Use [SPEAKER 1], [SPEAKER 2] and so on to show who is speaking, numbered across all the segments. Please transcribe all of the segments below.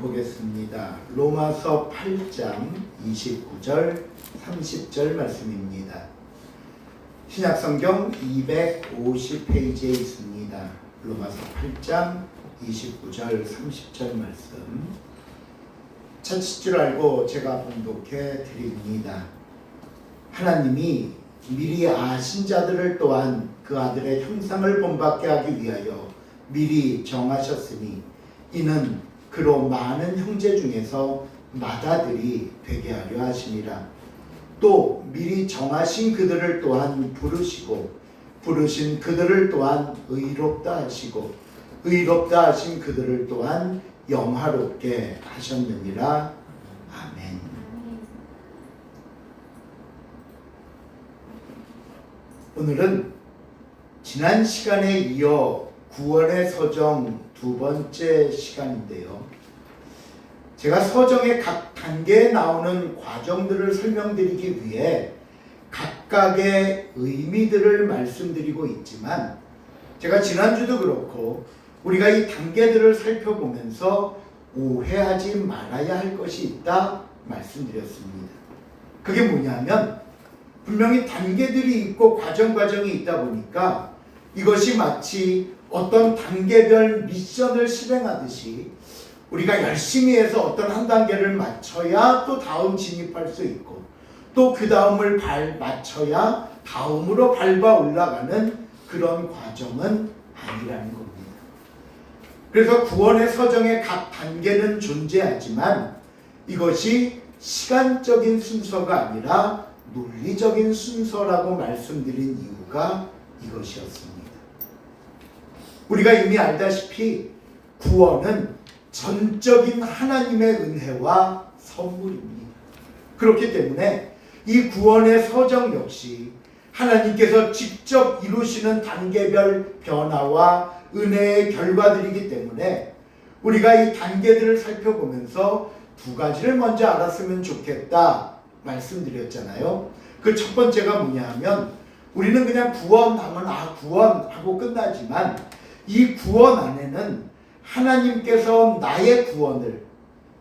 [SPEAKER 1] 보겠습니다. 로마서 8장 29절 30절 말씀입니다. 신약성경 250페이지에 있습니다. 로마서 8장 29절 30절 말씀 찾으실 줄 알고 제가 봉독해 드립니다. 하나님이 미리 아신 자들을 또한 그 아들의 형상을 본받게 하기 위하여 미리 정하셨으니 이는 그로 많은 형제 중에서 맏아들이 되게 하려 하심이라. 또 미리 정하신 그들을 또한 부르시고 부르신 그들을 또한 의롭다 하시고 의롭다 하신 그들을 또한 영화롭게 하셨느니라. 아멘. 오늘은 지난 시간에 이어 구원의 서정 두 번째 시간인데요. 제가 서정의 각 단계에 나오는 과정들을 설명드리기 위해 각각의 의미들을 말씀드리고 있지만 제가 지난주도 그렇고 우리가 이 단계들을 살펴보면서 오해하지 말아야 할 것이 있다 말씀드렸습니다. 그게 뭐냐면 분명히 단계들이 있고 과정이 있다 보니까 이것이 마치 어떤 단계별 미션을 실행하듯이 우리가 열심히 해서 어떤 한 단계를 마쳐야 또 다음 진입할 수 있고 또 그 다음을 맞춰야 다음으로 밟아 올라가는 그런 과정은 아니라는 겁니다. 그래서 구원의 서정의 각 단계는 존재하지만 이것이 시간적인 순서가 아니라 논리적인 순서라고 말씀드린 이유가 이것이었습니다. 우리가 이미 알다시피 구원은 전적인 하나님의 은혜와 선물입니다. 그렇기 때문에 이 구원의 서정 역시 하나님께서 직접 이루시는 단계별 변화와 은혜의 결과들이기 때문에 우리가 이 단계들을 살펴보면서 두 가지를 먼저 알았으면 좋겠다 말씀드렸잖아요. 그 첫 번째가 뭐냐 하면 우리는 그냥 구원하면 구원하고 끝나지만 이 구원 안에는 하나님께서 나의 구원을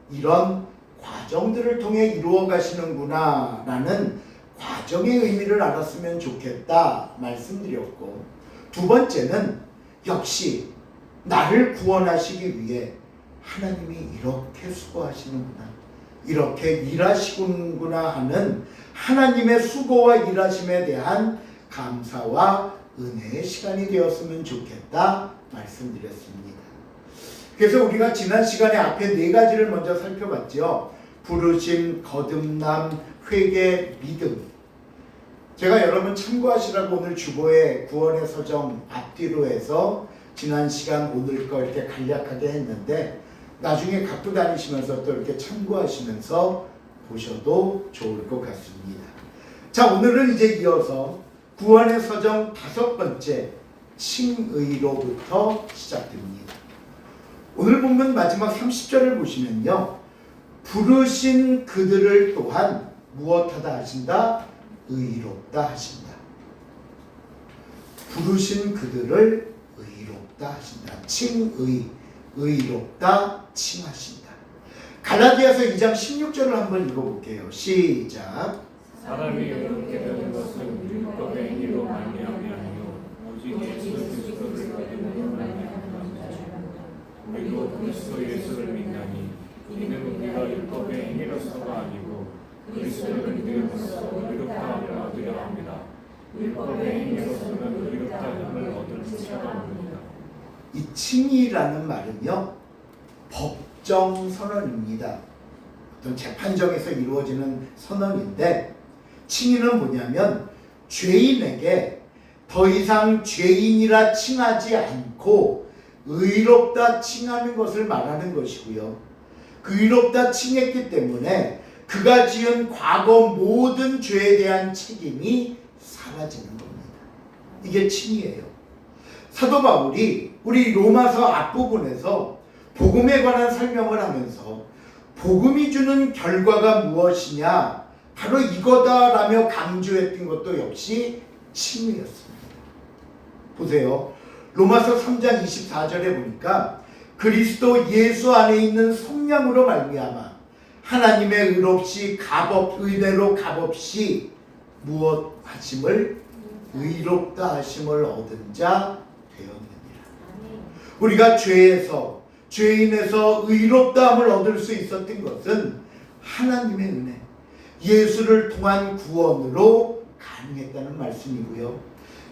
[SPEAKER 1] 이런 과정들을 통해 이루어 가시는구나 라는 과정의 의미를 알았으면 좋겠다 말씀드렸고, 두 번째는 역시 나를 구원하시기 위해 하나님이 이렇게 수고하시는구나, 이렇게 일하시는구나 하는 하나님의 수고와 일하심에 대한 감사와 은혜의 시간이 되었으면 좋겠다 말씀드렸습니다. 그래서 우리가 지난 시간에 앞에 네 가지를 먼저 살펴봤죠. 부르심, 거듭남, 회개, 믿음. 제가 여러분 참고하시라고 오늘 주보에 구원의 서정 앞뒤로 해서 지난 시간 오늘 거 이렇게 간략하게 했는데 나중에 갖고 다니시면서 또 이렇게 참고하시면서 보셔도 좋을 것 같습니다. 자, 오늘은 이제 이어서 구원의 서정 다섯 번째 칭의로부터 시작됩니다. 오늘 본문 마지막 30절을 보시면요, 부르신 그들을 또한 무엇하다 하신다? 의롭다 하신다. 부르신 그들을 의롭다 하신다. 칭의, 의롭다, 칭하신다. 갈라디아서 2장 16절을 한번 읽어볼게요. 시작.
[SPEAKER 2] 사람이 의롭게 되는 것은 율법의 행위로 말미암이 아니요 오직 예수 그리스도를 믿음으로 말미암음이라. 우리도 그리스도 예수를 믿나니 이는 우리가 율법의 행위로서가 아니고 그리스도를 믿음으로써 의롭다함을 얻으려 합니다. 율법의 행위로서는 의롭다함을 얻을 자가 없습니다.
[SPEAKER 1] 이 칭의라는 말은요, 법정 선언입니다. 어떤 재판정에서 이루어지는 선언인데, 칭의는 뭐냐면 죄인에게 더 이상 죄인이라 칭하지 않고 의롭다 칭하는 것을 말하는 것이고요. 그 의롭다 칭했기 때문에 그가 지은 과거 모든 죄에 대한 책임이 사라지는 겁니다. 이게 칭의예요. 사도 바울이 우리 로마서 앞부분에서 복음에 관한 설명을 하면서 복음이 주는 결과가 무엇이냐, 바로 이거다라며 강조했던 것도 역시 칭의였습니다. 보세요. 로마서 3장 24절에 보니까 그리스도 예수 안에 있는 성령으로 말미암아 하나님의 의롭시 의대로 값없이 무엇 하심을 의롭다 하심을 얻은 자 되었느니라. 우리가 죄인에서 의롭다함을 얻을 수 있었던 것은 하나님의 은혜, 예수를 통한 구원으로 가능했다는 말씀이고요.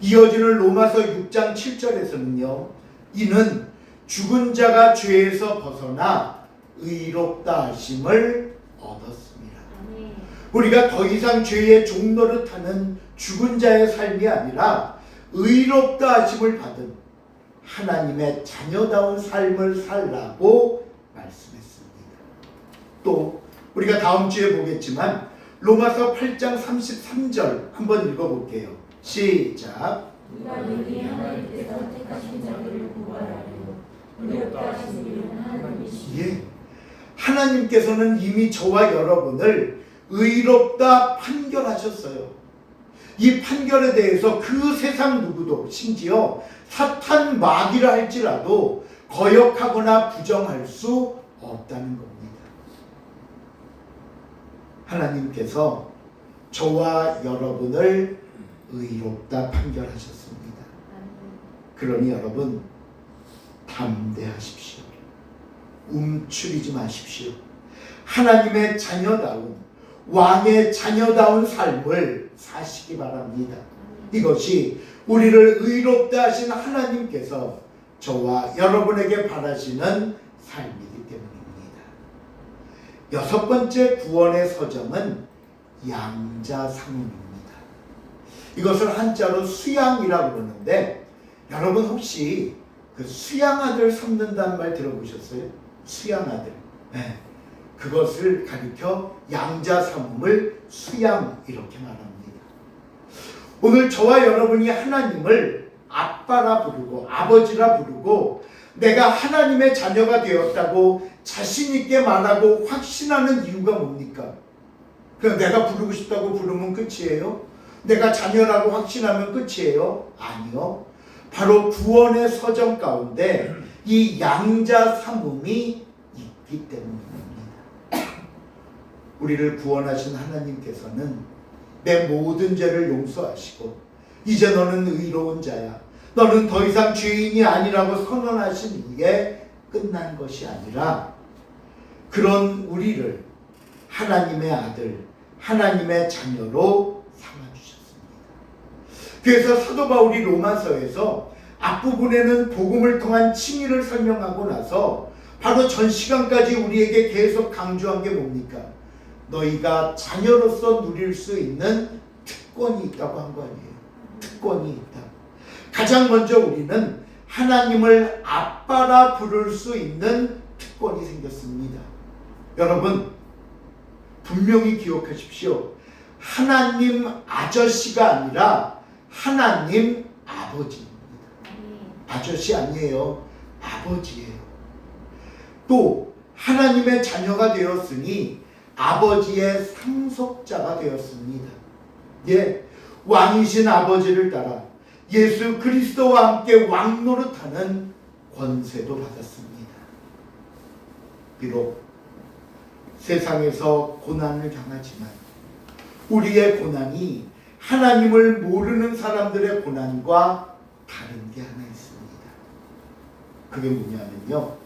[SPEAKER 1] 이어지는 로마서 6장 7절에서는요. 이는 죽은 자가 죄에서 벗어나 의롭다 하심을 얻었습니다. 우리가 더 이상 죄의 종노릇하는 죽은 자의 삶이 아니라 의롭다 하심을 받은 하나님의 자녀다운 삶을 살라고 말씀했습니다. 또 우리가 다음 주에 보겠지만 로마서 8장 33절 한번 읽어볼게요. 시작.
[SPEAKER 3] 누가 능히 하나님께서 택하신 자들을 구하라고 의롭다 하신 이는 하나님이시니.
[SPEAKER 1] 예, 하나님께서는 이미 저와 여러분을 의롭다 판결하셨어요. 이 판결에 대해서 그 세상 누구도, 심지어 사탄 마귀라 할지라도 거역하거나 부정할 수 없다는 겁니다. 하나님께서 저와 여러분을 의롭다 판결하셨습니다. 그러니 여러분 담대하십시오. 움츠리지 마십시오. 하나님의 자녀다운, 왕의 자녀다운 삶을 사시기 바랍니다. 이것이 우리를 의롭다 하신 하나님께서 저와 여러분에게 바라시는 삶이기 때문입니다. 여섯 번째 구원의 서정은 양자상음입니다. 이것을 한자로 수양이라고 그러는데, 여러분 혹시 그 수양아들 삼는다는 말 들어보셨어요? 수양아들. 네. 그것을 가리켜 양자삼음을 수양 이렇게 말합니다. 오늘 저와 여러분이 하나님을 아빠라 부르고 아버지라 부르고 내가 하나님의 자녀가 되었다고 자신 있게 말하고 확신하는 이유가 뭡니까? 그냥 내가 부르고 싶다고 부르면 끝이에요? 내가 자녀라고 확신하면 끝이에요? 아니요. 바로 구원의 서정 가운데 이 양자삼음이 있기 때문입니다. 우리를 구원하신 하나님께서는 내 모든 죄를 용서하시고 이제 너는 의로운 자야, 너는 더 이상 죄인이 아니라고 선언하신 후에 끝난 것이 아니라 그런 우리를 하나님의 아들, 하나님의 자녀로 삼아주셨습니다. 그래서 사도 바울이 로마서에서 앞부분에는 복음을 통한 칭의를 설명하고 나서 바로 전 시간까지 우리에게 계속 강조한 게 뭡니까? 너희가 자녀로서 누릴 수 있는 특권이 있다고 한 거 아니에요. 특권이 있다. 가장 먼저 우리는 하나님을 아빠라 부를 수 있는 특권이 생겼습니다. 여러분 분명히 기억하십시오. 하나님 아저씨가 아니라 하나님 아버지입니다. 아저씨 아니에요. 아버지예요. 또 하나님의 자녀가 되었으니 아버지의 상속자가 되었습니다. 예, 왕이신 아버지를 따라 예수 그리스도와 함께 왕노릇하는 권세도 받았습니다. 비록 세상에서 고난을 당하지만 우리의 고난이 하나님을 모르는 사람들의 고난과 다른 게 하나 있습니다. 그게 뭐냐면요,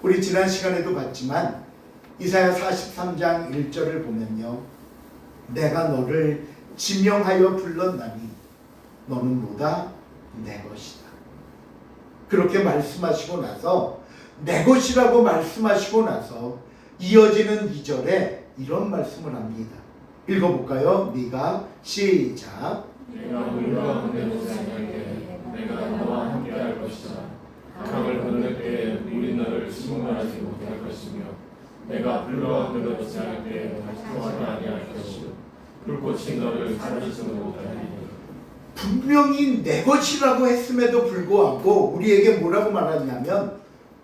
[SPEAKER 1] 우리 지난 시간에도 봤지만 이사야 43장 1절을 보면요, 내가 너를 지명하여 불렀나니 너는 뭐다? 내 것이다. 그렇게 말씀하시고 나서, 내 것이라고 말씀하시고 나서 이어지는 2절에 이런 말씀을 합니다. 읽어볼까요? 네가 시작.
[SPEAKER 2] 내가 물과 건너는 사이에 내가 너와 함께할 것이다. 강을 건널 때에 물이 너를 침몰하지 못할 것이며 내가 불과 건너지 않을 때에 다투하지 아니할 것이요 불꽃이 너를 사르지 못하리니.
[SPEAKER 1] 분명히 내 것이라고 했음에도 불구하고 우리에게 뭐라고 말하냐면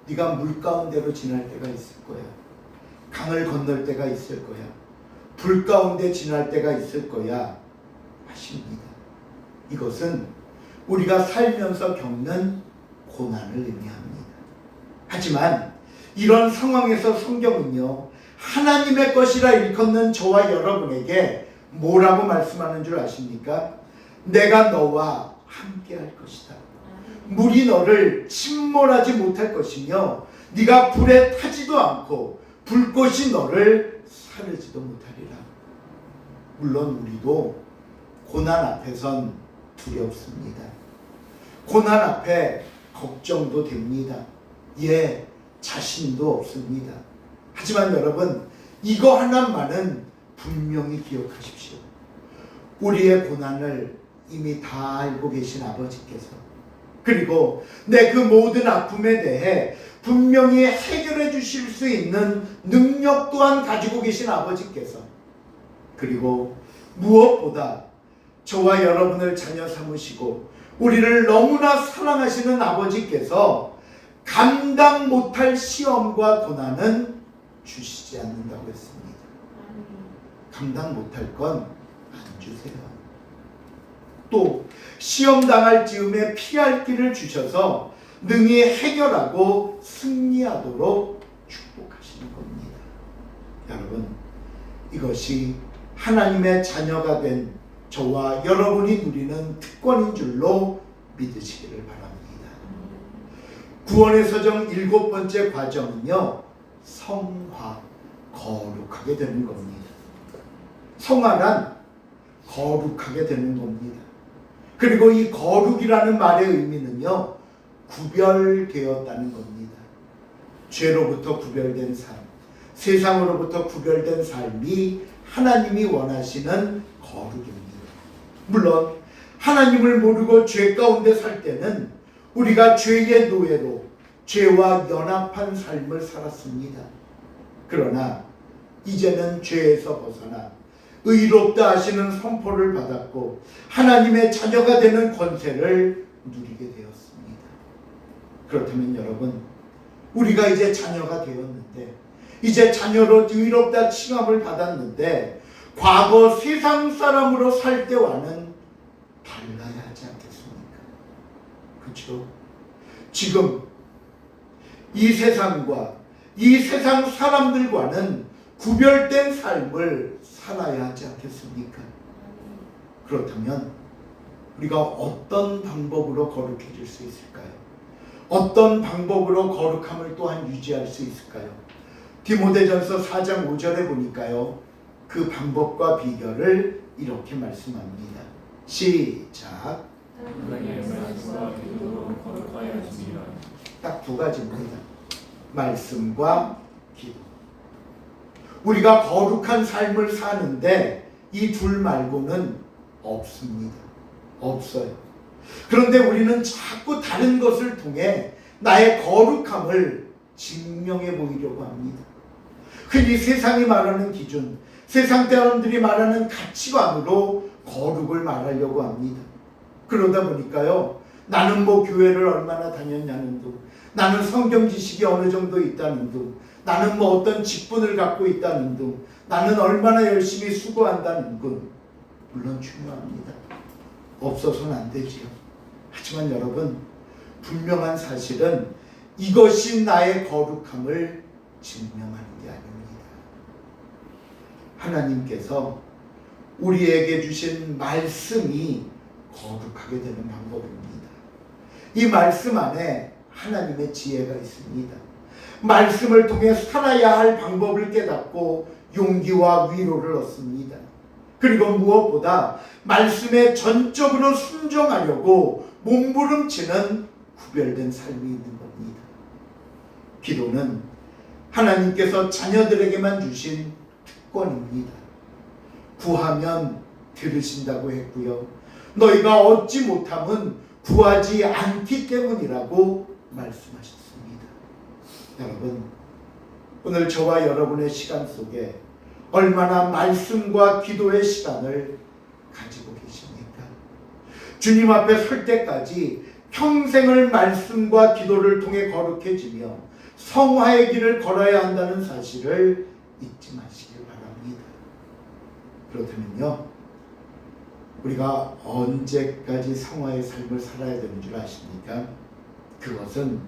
[SPEAKER 1] 네가 물 가운데로 지날 때가 있을 거야. 강을 건널 때가 있을 거야. 불 가운데 지날 때가 있을 거야 하십니다. 이것은 우리가 살면서 겪는 고난을 의미합니다. 하지만 이런 상황에서 성경은요, 하나님의 것이라 일컫는 저와 여러분에게 뭐라고 말씀하는 줄 아십니까? 내가 너와 함께 할 것이다. 물이 너를 침몰하지 못할 것이며 네가 불에 타지도 않고 불꽃이 너를 사르지도 못하리라. 물론 우리도 고난 앞에선 두렵습니다. 고난 앞에 걱정도 됩니다. 예, 자신도 없습니다. 하지만 여러분, 이거 하나만은 분명히 기억하십시오. 우리의 고난을 이미 다 알고 계신 아버지께서, 그리고 내 그 모든 아픔에 대해 분명히 해결해 주실 수 있는 능력 또한 가지고 계신 아버지께서, 그리고 무엇보다 저와 여러분을 자녀 삼으시고 우리를 너무나 사랑하시는 아버지께서 감당 못할 시험과 고난은 주시지 않는다고 했습니다. 감당 못할 건 안 주세요. 또 시험 당할 즈음에 피할 길을 주셔서 능히 해결하고 승리하도록 축복하시는 겁니다. 여러분, 이것이 하나님의 자녀가 된 저와 여러분이 누리는 특권인 줄로 믿으시기를 바랍니다. 구원의 서정 7번째 과정은요, 성화, 거룩하게 되는 겁니다. 성화란 거룩하게 되는 겁니다. 그리고 이 거룩이라는 말의 의미는요, 구별되었다는 겁니다. 죄로부터 구별된 삶, 세상으로부터 구별된 삶이 하나님이 원하시는 거룩입니다. 물론 하나님을 모르고 죄 가운데 살 때는 우리가 죄의 노예로 죄와 연합한 삶을 살았습니다. 그러나 이제는 죄에서 벗어나 의롭다 하시는 선포를 받았고 하나님의 자녀가 되는 권세를 누리게 되었습니다. 그렇다면 여러분, 우리가 이제 자녀가 되었는데, 이제 자녀로 의롭다 칭함을 받았는데, 과거 세상 사람으로 살 때와는 달라야 하지 않겠습니까? 그렇죠? 지금 이 세상과 이 세상 사람들과는 구별된 삶을 살아야 하지 않겠습니까? 그렇다면 우리가 어떤 방법으로 거룩해질 수 있을까요? 어떤 방법으로 거룩함을 또한 유지할 수 있을까요? 디모데전서 4장 5절에 보니까요, 그 방법과 비결을 이렇게 말씀합니다. 시작.
[SPEAKER 2] 하나님의 말씀과 기도로 거룩하여 하십니다.
[SPEAKER 1] 딱 두 가지입니다. 말씀과 기도. 우리가 거룩한 삶을 사는데 이 둘 말고는 없습니다. 없어요. 그런데 우리는 자꾸 다른 것을 통해 나의 거룩함을 증명해 보이려고 합니다. 흔히 세상이 말하는 기준, 세상 사람들이 말하는 가치관으로 거룩을 말하려고 합니다. 그러다 보니까요, 나는 뭐 교회를 얼마나 다녔냐는 둥, 나는 성경 지식이 어느 정도 있다는 둥, 나는 뭐 어떤 직분을 갖고 있다는 둥, 나는 얼마나 열심히 수고한다는 둥, 물론 중요합니다. 없어서는 안 되지요. 하지만 여러분, 분명한 사실은 이것이 나의 거룩함을 증명하는 게 아닙니다. 하나님께서 우리에게 주신 말씀이 거룩하게 되는 방법입니다. 이 말씀 안에 하나님의 지혜가 있습니다. 말씀을 통해 살아야 할 방법을 깨닫고 용기와 위로를 얻습니다. 그리고 무엇보다 말씀에 전적으로 순종하려고 몸부림치는 구별된 삶이 있는 겁니다. 기도는 하나님께서 자녀들에게만 주신 특권입니다. 구하면 들으신다고 했고요, 너희가 얻지 못함은 구하지 않기 때문이라고 말씀하셨습니다. 여러분, 오늘 저와 여러분의 시간 속에 얼마나 말씀과 기도의 시간을 가지고 계십니까? 주님 앞에 설 때까지 평생을 말씀과 기도를 통해 거룩해지며 성화의 길을 걸어야 한다는 사실을 잊지 마시길 바랍니다. 그렇다면요, 우리가 언제까지 성화의 삶을 살아야 되는 줄 아십니까? 그것은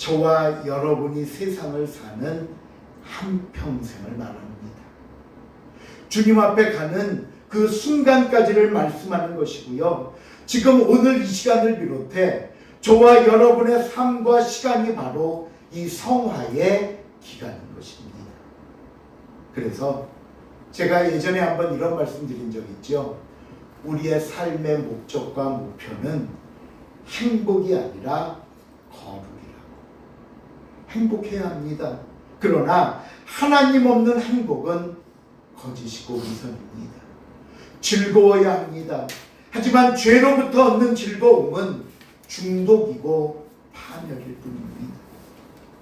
[SPEAKER 1] 저와 여러분이 세상을 사는 한평생을 말합니다. 주님 앞에 가는 그 순간까지를 말씀하는 것이고요. 지금 오늘 이 시간을 비롯해 저와 여러분의 삶과 시간이 바로 이 성화의 기간인 것입니다. 그래서 제가 예전에 한번 이런 말씀 드린 적 있죠. 우리의 삶의 목적과 목표는 행복이 아니라 거룩이라고. 행복해야 합니다. 그러나 하나님 없는 행복은 거짓이고 위선입니다. 즐거워야 합니다. 하지만 죄로부터 얻는 즐거움은 중독이고 파멸일 뿐입니다.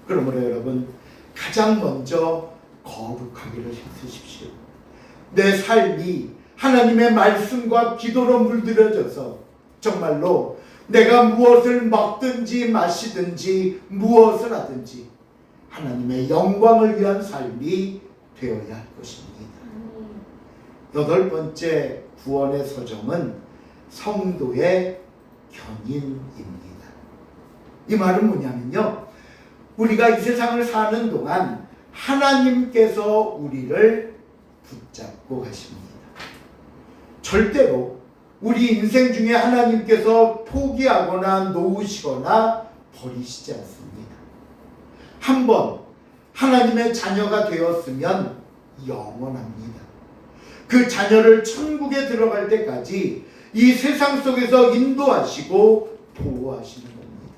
[SPEAKER 1] 그러므로 여러분, 가장 먼저 거룩하기를 힘쓰십시오. 내 삶이 하나님의 말씀과 기도로 물들여져서 정말로 내가 무엇을 먹든지 마시든지 무엇을 하든지 하나님의 영광을 위한 삶이 되어야 할 것입니다. 8번째 구원의 서정은 성도의 견인입니다. 이 말은 뭐냐면요, 우리가 이 세상을 사는 동안 하나님께서 우리를 붙잡고 가십니다. 절대로 우리 인생 중에 하나님께서 포기하거나 놓으시거나 버리시지 않습니다. 한번 하나님의 자녀가 되었으면 영원합니다. 그 자녀를 천국에 들어갈 때까지 이 세상 속에서 인도하시고 보호하시는 겁니다.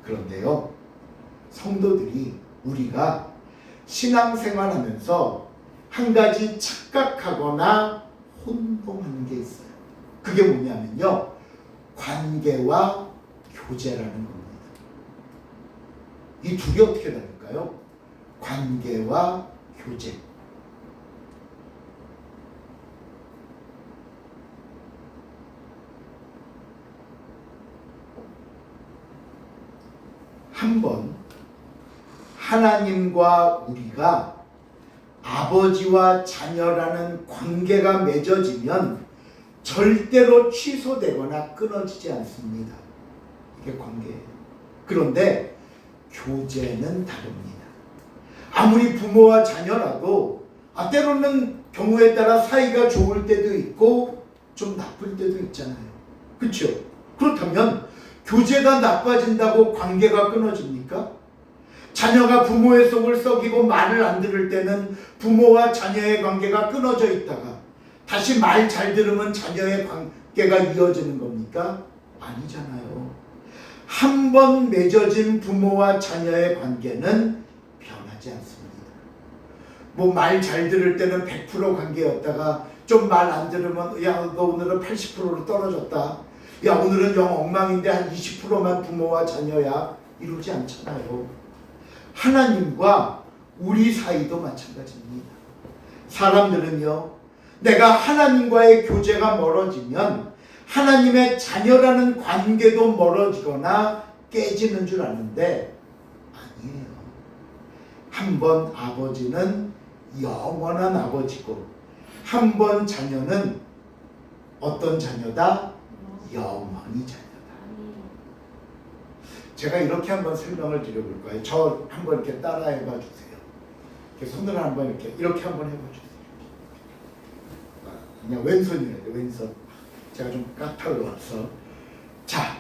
[SPEAKER 1] 그런데요, 성도들이 우리가 신앙생활하면서 한 가지 착각하거나 혼동하는 게 있어요. 그게 뭐냐면요, 관계와 교제라는 겁니다. 이 둘이 어떻게 다를까요? 관계와 교제. 한번 하나님과 우리가 아버지와 자녀라는 관계가 맺어지면 절대로 취소되거나 끊어지지 않습니다. 이게 관계예요. 그런데 교제는 다릅니다. 아무리 부모와 자녀라도 때로는 경우에 따라 사이가 좋을 때도 있고 좀 나쁠 때도 있잖아요. 그렇죠? 그렇다면 교제가 나빠진다고 관계가 끊어집니까? 자녀가 부모의 속을 썩이고 말을 안 들을 때는 부모와 자녀의 관계가 끊어져 있다가 다시 말 잘 들으면 자녀의 관계가 이어지는 겁니까? 아니잖아요. 한 번 맺어진 부모와 자녀의 관계는 변하지 않습니다. 뭐 말 잘 들을 때는 100% 관계였다가 좀 말 안 들으면 야, 너 오늘은 80%로 떨어졌다. 야, 오늘은 영 엉망인데 한 20%만 부모와 자녀야. 이러지 않잖아요. 하나님과 우리 사이도 마찬가지입니다. 사람들은요, 내가 하나님과의 교제가 멀어지면 하나님의 자녀라는 관계도 멀어지거나 깨지는 줄 아는데 아니에요. 한번 아버지는 영원한 아버지고 한번 자녀는 어떤 자녀다? 영원히 자녀다. 제가 이렇게 한번 설명을 드려볼 거예요. 저 한번 이렇게 따라해봐 주세요. 이렇게 손을 한번 이렇게 한번 해봐 주세요. 그냥 왼손이래요. 왼손. 제가 좀 까탈로워서. 자,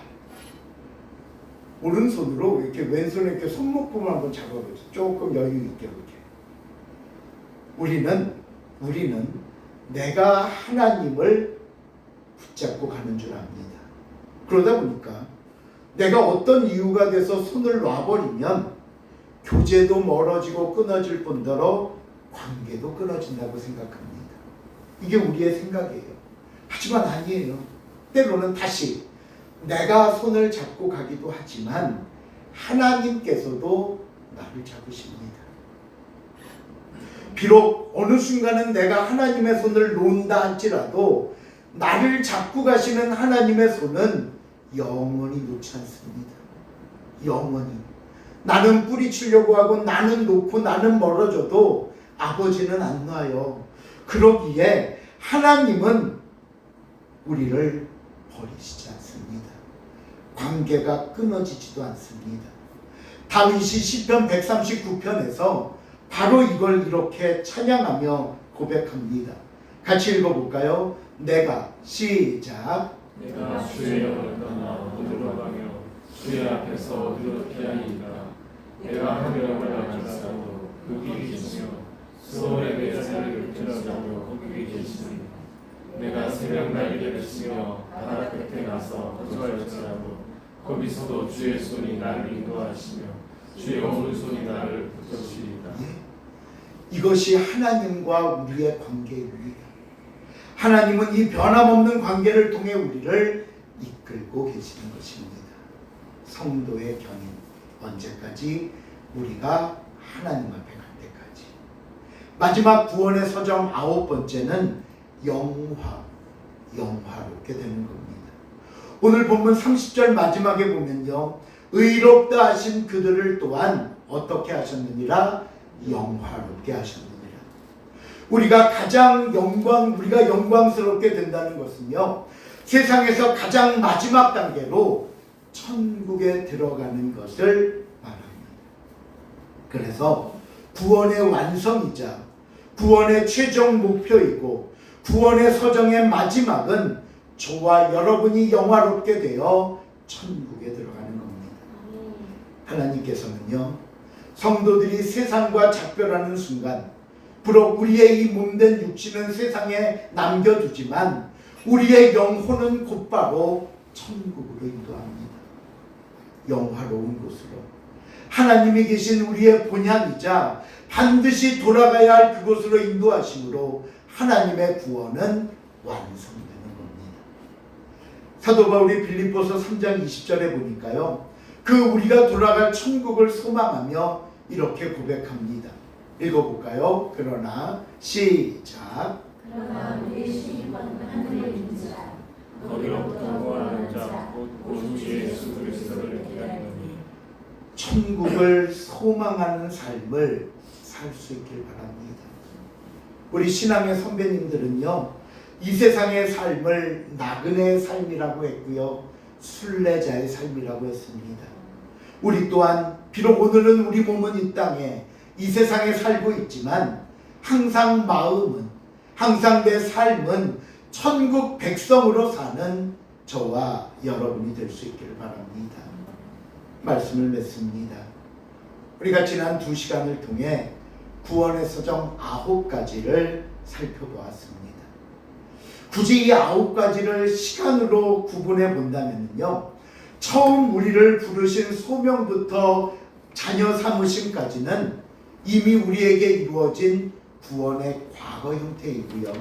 [SPEAKER 1] 오른손으로 이렇게 왼손에 이렇게 손목부분 한번 잡아보세요. 조금 여유 있게 이렇게. 우리는 내가 하나님을 붙잡고 가는 줄 압니다. 그러다 보니까 내가 어떤 이유가 돼서 손을 놔버리면 교제도 멀어지고 끊어질 뿐더러 관계도 끊어진다고 생각합니다. 이게 우리의 생각이에요. 하지만 아니에요. 때로는 다시 내가 손을 잡고 가기도 하지만 하나님께서도 나를 잡으십니다. 비록 어느 순간은 내가 하나님의 손을 놓는다 할지라도 나를 잡고 가시는 하나님의 손은 영원히 놓지 않습니다. 영원히. 나는 뿌리치려고 하고 나는 놓고 나는 멀어져도 아버지는 안 놔요. 그러기에 하나님은 우리를 버리시지 않습니다. 관계가 끊어지지도 않습니다. 다윗이 시편 139편에서 바로 이걸 이렇게 찬양하며 고백합니다. 같이 읽어볼까요? 내가 시작.
[SPEAKER 2] 내가 주의 영을 떠나 어디로 가며 주의 앞에서 어디로 피하리까. 내가 하늘을 올라가서도 거기 계시며 수월의 내 자리를 들어가며 거기 계시니 내가 새벽 날개를 치며 바다 끝에 가서 거주할지라도 거기서도 주의 손이 나를 인도하시며 주의 오른손이 나를 붙드시리다.
[SPEAKER 1] 이것이 하나님과 우리의 관계입니다. 하나님은 이 변함없는 관계를 통해 우리를 이끌고 계시는 것입니다. 성도의 견인, 언제까지? 우리가 하나님 앞에 갈 때까지. 마지막 구원의 서정 9번째는 영화롭게 되는 겁니다. 오늘 본문 30절 마지막에 보면요, 의롭다 하신 그들을 또한 어떻게 하셨느니라? 영화롭게 하셨느니라. 우리가 영광스럽게 된다는 것은요, 세상에서 가장 마지막 단계로 천국에 들어가는 것을 말합니다. 그래서 구원의 완성이자 구원의 최종 목표이고 구원의 서정의 마지막은 저와 여러분이 영화롭게 되어 천국에 들어가는 겁니다. 하나님께서는요, 성도들이 세상과 작별하는 순간 비록 우리의 이 몸된 육신은 세상에 남겨두지만 우리의 영혼은 곧바로 천국으로 인도합니다. 영화로운 곳으로, 하나님이 계신 우리의 본향이자 반드시 돌아가야 할 그곳으로 인도하심으로 하나님의 구원은 완성되는 겁니다. 사도 바울이 빌립보서 3장 20절에 보니까요, 그 우리가 돌아갈 천국을 소망하며 이렇게 고백합니다. 읽어볼까요? 그러나 시작.
[SPEAKER 3] 그러나 우리의 시기관은 하늘에 있는 자
[SPEAKER 2] 거기로부터 구하는 자 곧 주 예수 그리스도를 기다리노니.
[SPEAKER 1] 천국을 소망하는 삶을 살 수 있길 바랍니다. 우리 신앙의 선배님들은요, 이 세상의 삶을 나그네의 삶이라고 했고요, 순례자의 삶이라고 했습니다. 우리 또한 비록 오늘은 우리 몸은 이 땅에 이 세상에 살고 있지만 항상 마음은, 항상 내 삶은 천국 백성으로 사는 저와 여러분이 될 수 있기를 바랍니다. 말씀을 맺습니다. 우리가 지난 2시간을 통해 구원의 서정 9가지를 살펴보았습니다. 굳이 이 9가지를 시간으로 구분해 본다면요, 처음 우리를 부르신 소명부터 자녀 삼으심까지는 이미 우리에게 이루어진 구원의 과거 형태이고요,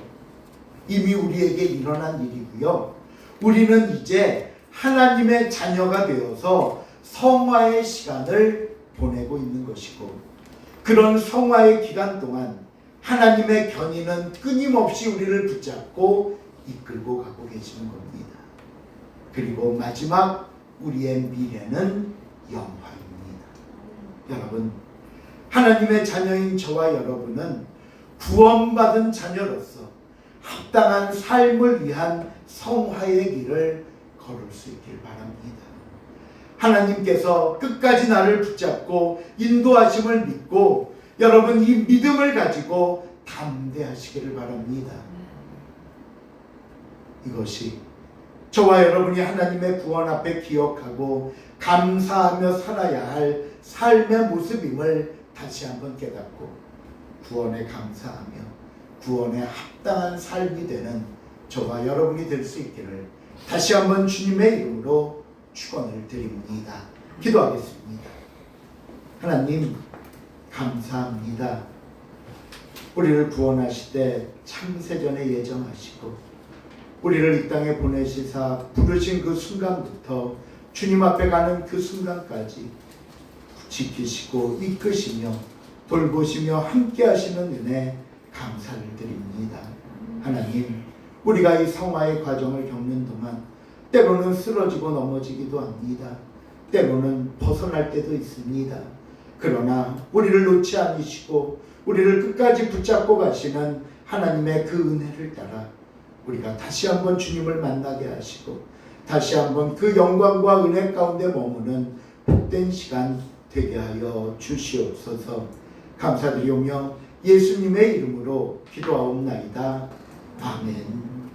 [SPEAKER 1] 이미 우리에게 일어난 일이고요, 우리는 이제 하나님의 자녀가 되어서 성화의 시간을 보내고 있는 것이고, 그런 성화의 기간 동안 하나님의 견인은 끊임없이 우리를 붙잡고 이끌고 가고 계시는 겁니다. 그리고 마지막 우리의 미래는 영화입니다. 여러분, 하나님의 자녀인 저와 여러분은 구원받은 자녀로서 합당한 삶을 위한 성화의 길을 걸을 수 있길 바랍니다. 하나님께서 끝까지 나를 붙잡고 인도하심을 믿고 여러분 이 믿음을 가지고 담대하시기를 바랍니다. 이것이 저와 여러분이 하나님의 구원 앞에 기억하고 감사하며 살아야 할 삶의 모습임을 다시 한번 깨닫고 구원에 감사하며 구원에 합당한 삶이 되는 저와 여러분이 될 수 있기를 다시 한번 주님의 이름으로 축원을 드립니다. 기도하겠습니다. 하나님 감사합니다. 우리를 구원하실 때 창세전에 예정하시고 우리를 이 땅에 보내시사 부르신 그 순간부터 주님 앞에 가는 그 순간까지 지키시고 이끄시며 돌보시며 함께 하시는 은혜 감사를 드립니다. 하나님, 우리가 이 성화의 과정을 겪는 동안 때로는 쓰러지고 넘어지기도 합니다. 때로는 벗어날 때도 있습니다. 그러나 우리를 놓지 않으시고 우리를 끝까지 붙잡고 가시는 하나님의 그 은혜를 따라 우리가 다시 한번 주님을 만나게 하시고 다시 한번 그 영광과 은혜 가운데 머무는 복된 시간 되게 하여 주시옵소서. 감사드리오며 예수님의 이름으로 기도하옵나이다. 아멘.